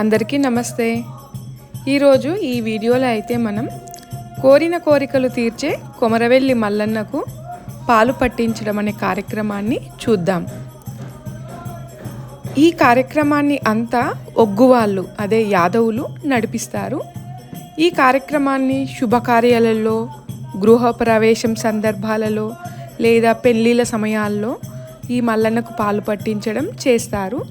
అందరికీ నమస్తే. ఈరోజు ఈ వీడియోలో అయితే మనం కోరిన కోరికలు తీర్చే కొమరవెల్లి మల్లన్నకు పాలు పట్టించడం అనే కార్యక్రమాన్ని చూద్దాం. ఈ కార్యక్రమాన్ని అంతా ఒగ్గువాళ్ళు అదే యాదవులు నడిపిస్తారు. ఈ కార్యక్రమాన్ని శుభకార్యాలలో, గృహప్రవేశం సందర్భాలలో లేదా పెళ్ళిళ్ళ సమయాల్లో ఈ మల్లన్నకు పాలు పట్టించడం చేస్తారు.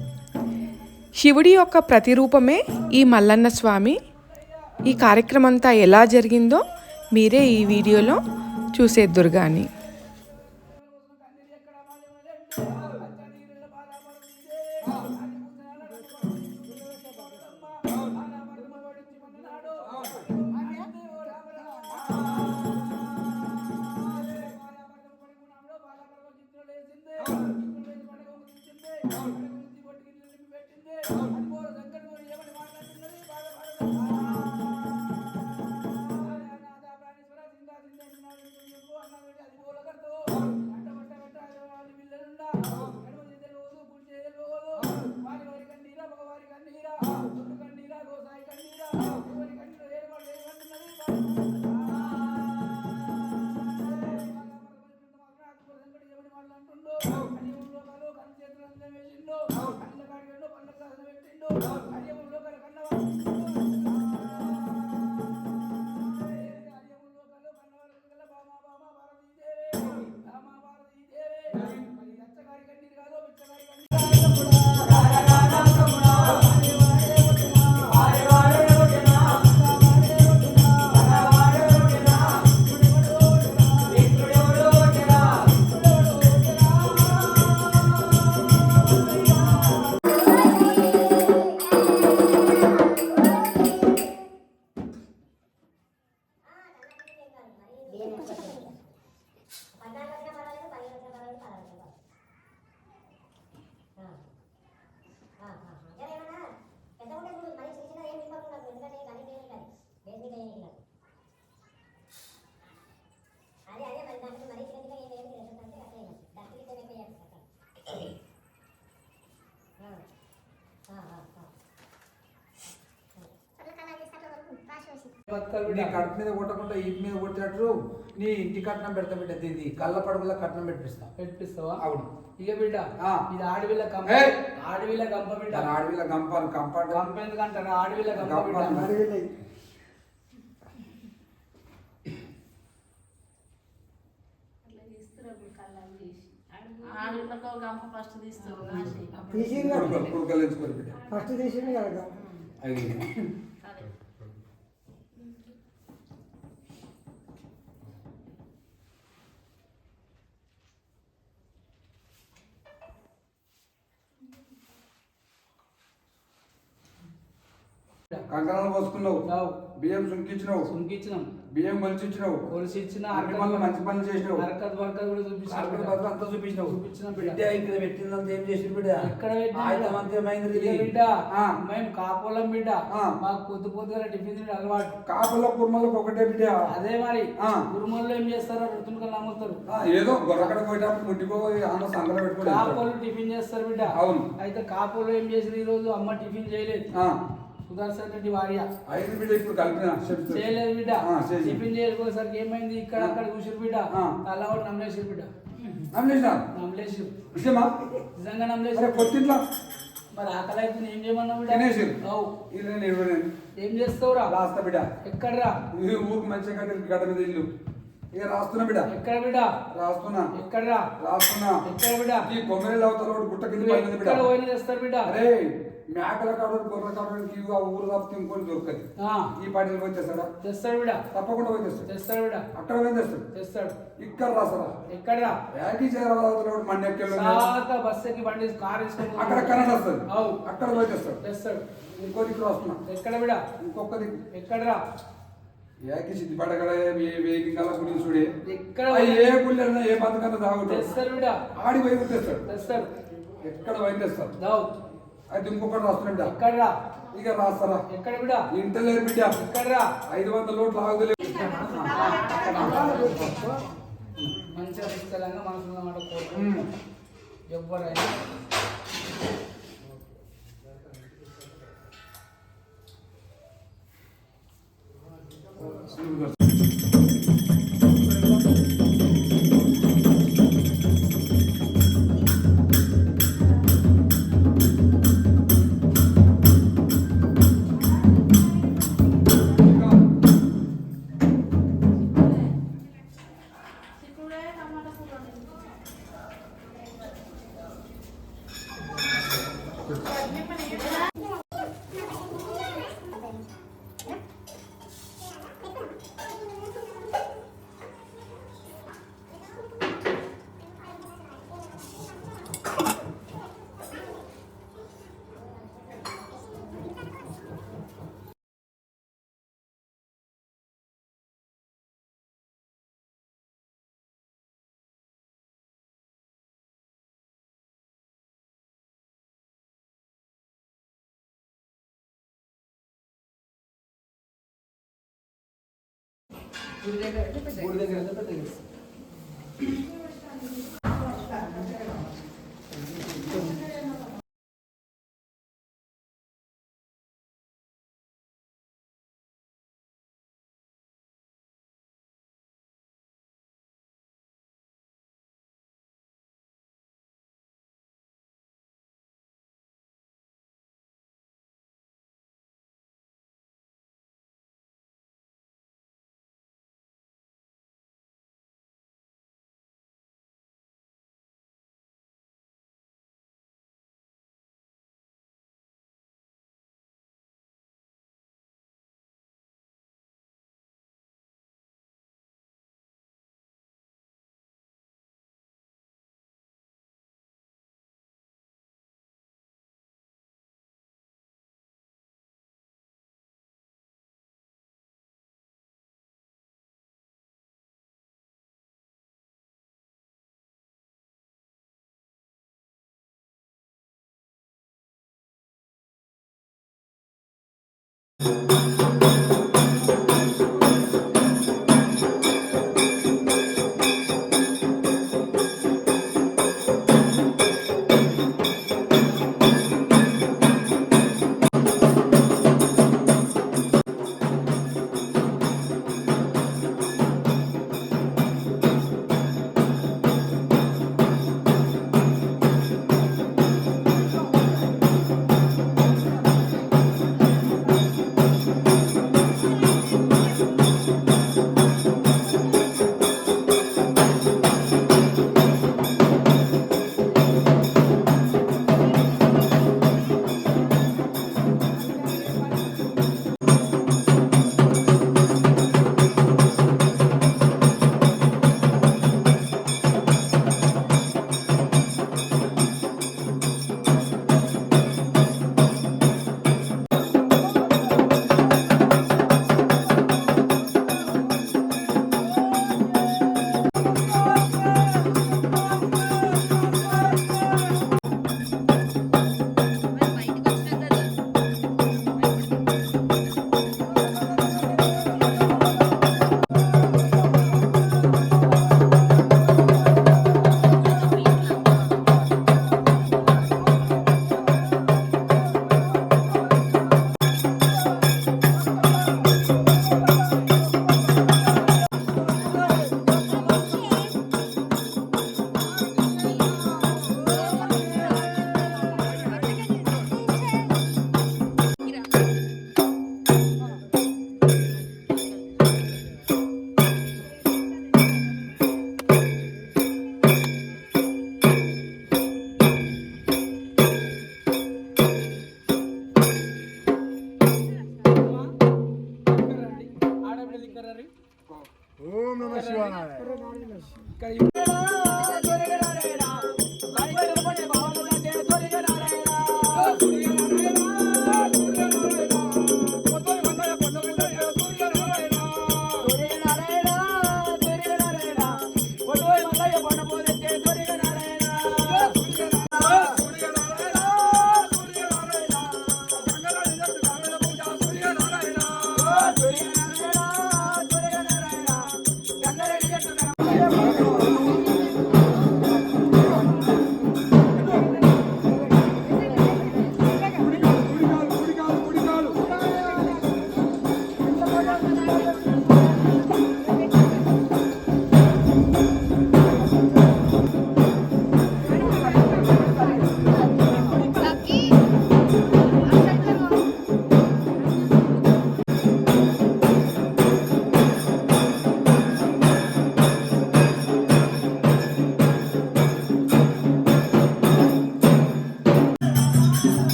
శివుడి యొక్క ప్రతిరూపమే ఈ మల్లన్న స్వామి. ఈ కార్యక్రమం అంతా ఎలా జరిగిందో మీరే ఈ వీడియోలో చూసేద్దురు కానీ. నీ కడుపు మీద కొట్టకుండా ఇంటి మీద కొట్టినట్టు నీ ఇంటి కట్నం పెడతా బిడ్డ దీన్ని కళ్ళ పడుపుల కట్నం పెట్టిస్తావా? అవును. ఇక బిడ్డ ఇది ఆడవిల్ల గంప బిడ్డ. ఆడవిల్ల గంప ఎందుకంటారు ఆడవిల్ల గంప బిడ్డ. కంకణాలు పోసుకున్నావు, బియ్యం సుంకిచ్చినావు, బియ్యం కొలిచిచ్చినావు, మంచి పనులు చేసినావు, అంతా చూపించినావు. పెట్టిందంతా ఏం చేసి బిడ్డ? బిడ్డ మేము కాపోలం బిడ్డ. మాకు పొద్దుగా టిఫిన్ తినే అలవాటు. కాపుల కుర్మలకు ఒకటే బిడ్డ. అదే మరి కుర్మల్లో ఏం చేస్తారో రుతునుకలు నమ్ముతారు. ఏదో గొర్రకడ పోయేటప్పుడు ముట్టిపోయి అన్న సంగతి పెట్టుకో. కాపోలు టిఫిన్ చేస్తారు బిడ్డ. అవును. అయితే కాపోలు ఏం చేసింది ఈ రోజు? అమ్మ టిఫిన్ చేయలేదు. సుదర్శన్ రెడ్డి భార్య చేయలేదు బిడ్డ. టిఫిన్ చేయకపోయేసరికి ఏమైంది? ఇక్కడ అక్కడ కూర్చురు బిడ్డ. అల్లవాడు నమ్మలేసారు బిడ్డ. నమ్మలేసారు నిజంగా నమ్మలేసారు. మరి ఆకలి అయితే ఏం చేయమన్నావు బిడ్డ? ఏం చేస్తావురా? రాస్తా బిడ్డ. ఎక్కడరా? ఊరికి మంచిగా గడ్డ మీద ఇల్లు ఇక రాస్తున్నా బిడ్డ. ఎక్కడ బిడ్డ? రాస్తున్నా. ఎక్కడరా? రాస్తున్నా. ఎక్కడ బిడ్డ? ఈ కొమ్మరి అవతల గుట్ట కింద పోయిన చేస్తారు బిడ్డ. అరే మేకల కాడు గొర్రెల కాడు ఆ ఊరు తప్పితే ఇంకొని దొరకదు. ఈ పాటికి పోయి తెస్తాడా? తెస్తాడు బిడ్డ. తప్పకుండా పోయి తెస్తాడు. తెస్తాడు బిడ్డ. అక్కడ పోయి తెస్తాడు. తెస్తాడు. ఇక్కడ రాసరా? ఎక్కడరా? యాకి చేరవల మండెక్కి బస్సుకి బండి కార్ వేసుకొని అక్కడ కరెంట్ వస్తుంది. అక్కడ పోయి తెస్తాడు. తెస్తాడు. ఇంకో దిక్కు వస్తున్నా. ఎక్కడ బిడ్డ? ఇంకొక దిక్కు. ఎక్కడరా? ఏకి సిద్ధిపడగల వేగికల గురించి చూడే. ఎక్కడ ఏ గుళ్ళైనా ఏ బతుకన్నా తాగుతాడు. తెస్తాడు బిడ్డ. ఆడి పోయి తెస్తాడు. తెస్తాడు. ఎక్కడ పోయి తెస్తాడు. దావు అయితే ఇంకొకటి రాస్తున్నా. ఎక్కడరా? ఇక రాస్తారా? ఎక్కడ బిడ్డ? ఇంటలేరు బిడ్డ. ఎక్కడరా? 500 నోట్లు ఆగుదలే. మంచిగా పుస్తకంగా మనసులో మాట కోరుకుంటాం ఎవరైనా గుడి దగ్గర పెద్దగా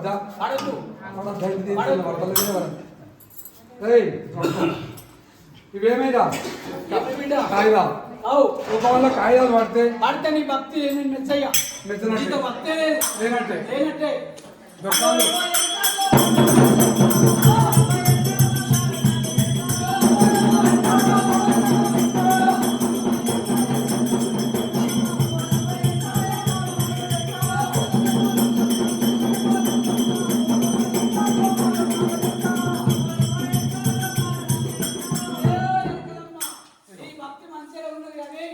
పడద్దా పడద్దు. ఇవేమైనా ఏమి బిడ్డ? కాగితాలు అవు రూపంలో కాగితాలు పడితే పడితే నీ భక్తి నేను మెచ్చయ్యా. మెచ్చనట్టే. నీతో భక్తే లేదు. లేనట్టే లేనట్టే. దొరకాలి. నీ భక్తి మంచిగా ఉన్నది కానీ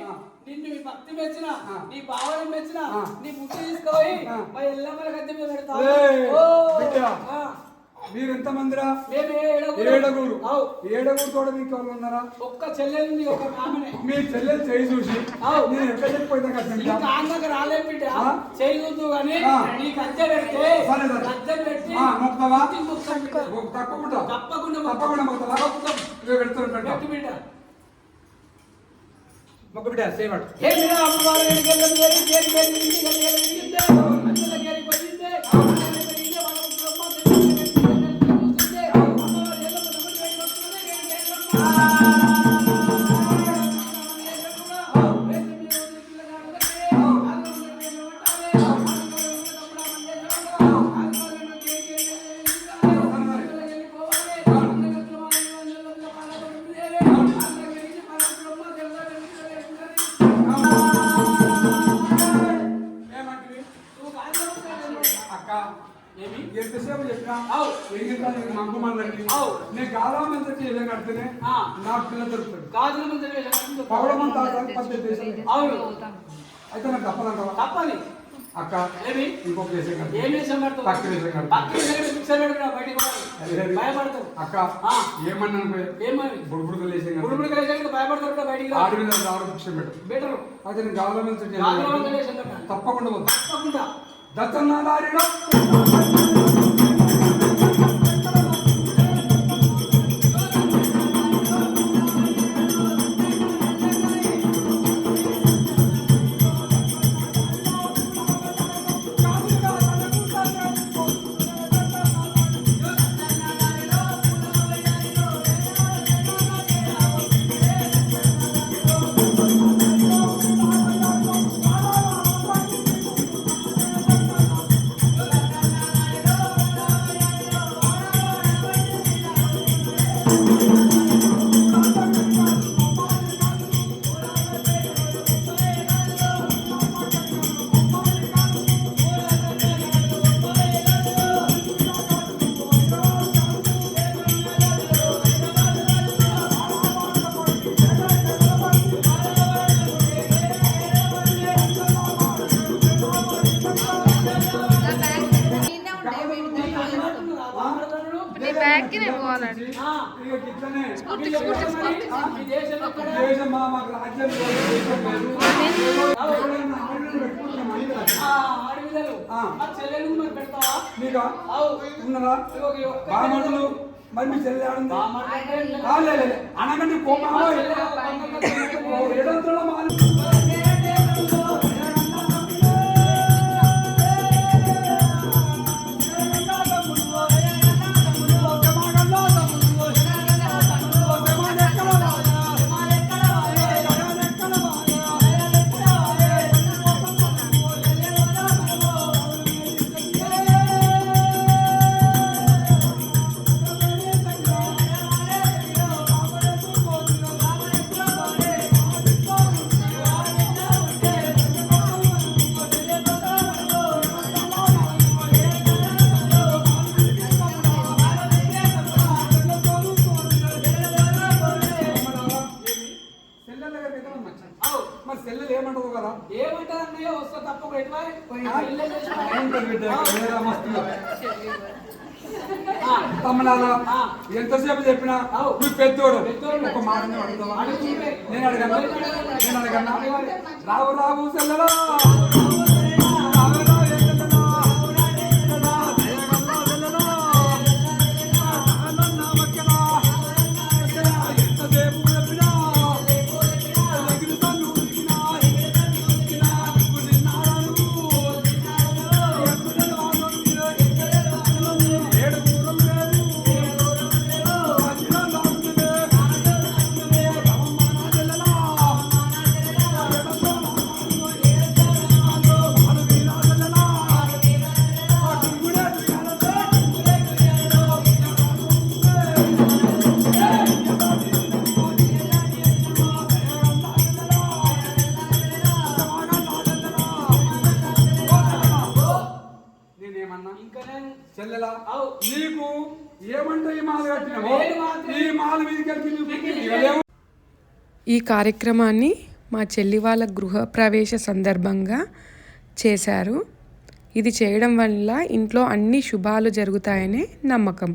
నిన్ను ఈ భక్తి మెచ్చిన నీ భావన మెచ్చిన నీ బుద్ధి తీసుకుపోయి మా ఎల్లమ్మల గద్దె మీద పెడతావు. ఏయ్, ఓ, బిడ్డ. ఆ, మీరు ఎంత మందిరా? మేమే ఏడుగురు. ఏడుగురు. అవు ఏడుగురు కూడా మీకు ఎవరు ఉన్నారా? ఒక్క చెల్లెలుంది, ఒక ఆమెనే. మీ చెల్లెలు చేయి చూసి అవు. నేను ఎక్కడ చెప్పిపోయినా కదా ఇంకా ఆంధ్రకు రాలేదు బిడ్డ. చేయొద్దు కానీ నీకు అద్దె పెడితే సరే, సరే. అద్దె పెట్టి మొక్కవా ఇంటికి మొక్కుతాం బిడ్డ. తప్పకుండా తప్పకుండా తప్పకుండా మొక్కవా మొక్కుతాం. పెడతాను పెట్టు బిడ్డ. మొక్క బిడ్డ సేవడు ఏ బిడ్డ అమ్మవారు ఇంటికి వెళ్ళదు, కేరి కేరి ఇంటికి వెళ్ళిందే, అందులో కేరి పోయిందే, అందులో పోయిందే, వాళ్ళ బ్రహ్మ దేవుడు చూస్తుందే, అమ్మవారు ఎల్లమ్మ నమ్మడి బయటకు వస్తున్నదే, కేరి కేరి అక్క ఏమి? ఎంతసేపు చెప్పినా అవు. ఏం చెప్తాను నమ్మమందండి అవు. నేను గాలామంతా ఏదైనా కడితేనే ఆ. నాకు పిల్ల దొరుకుతుంది గాజుల మందిరం వేసాడు. పవడమంతా పద్ధతి చేశాను. అవును అయితే నాకు తప్పదంటావా? తప్పని అక్క ఏమి? ఇంకొక వేసే కడతా. ఏం వేసాం పెడతావు? పక్క వేసే కడతా. పక్క వేసాడు మిక్సర్ పెడతా బయటికి పోవాలి. భయపడతావు. అక్క ఆ. ఏమన్నా ఏమని బుడుబుడుకు లేసే గుడుగుడు కలిసాక భయపడతాడు బయటికి రా. ఆడి మీద ఆరు భిక్ష పెట్టు బెటరు అయితే నేను గాలామంతా గాజుల మందిరం వేసాం పెట్టాలి. తప్పకుండా పోతా తప్పకుండా దత్తన్నాడారిలో నీ బ్యాగ్కి నేను పోవాలండి. ఇక ఇట్లనే ఈ దేశంలో ఎక్కడ? దేశం మాకు రాజ్యం లేదు, దేశం లేదు. ఎవరైనా ఆడపిల్లలు పెట్టుకుంటున్నాం అని కదా. ఆడపిల్లలు ఆ. మా చెల్లెలు మరి పెడతావా? మీకా అవు ఉన్నదా? ఇగో ఈ ఒక్క బామడులు మరి మీ చెల్లి ఆడుంది బామ్మ అంటే లేదు అనగండి కోమా మా చెల్లెలు పంపక ఏడంతలో మాలు మరి సెల్లెలు ఏమంటావు కదా ఏమంటారు అన్నయ్య వస్తా తప్ప తమ్ముడారా ఎంతసేపు చెప్పినా నువ్వు పెద్దోడు ఒక మాట అడుగుతావా? నేను అడగన్నా రావు రావు సెల్లెలా నీకు ఏమంటే ఈ మాల కట్టినావు నేను మాత్రం- ఈ మాల మీదకి వెళ్ళి ఈ కార్యక్రమాన్ని మా చెల్లి వాళ్ళ గృహప్రవేశ సందర్భంగా చేశారు. ఇది చేయడం వల్ల ఇంట్లో అన్ని శుభాలు జరుగుతాయనే నమ్మకం.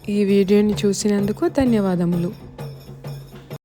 ఈ వీడియోని చూసినందుకు ధన్యవాదములు.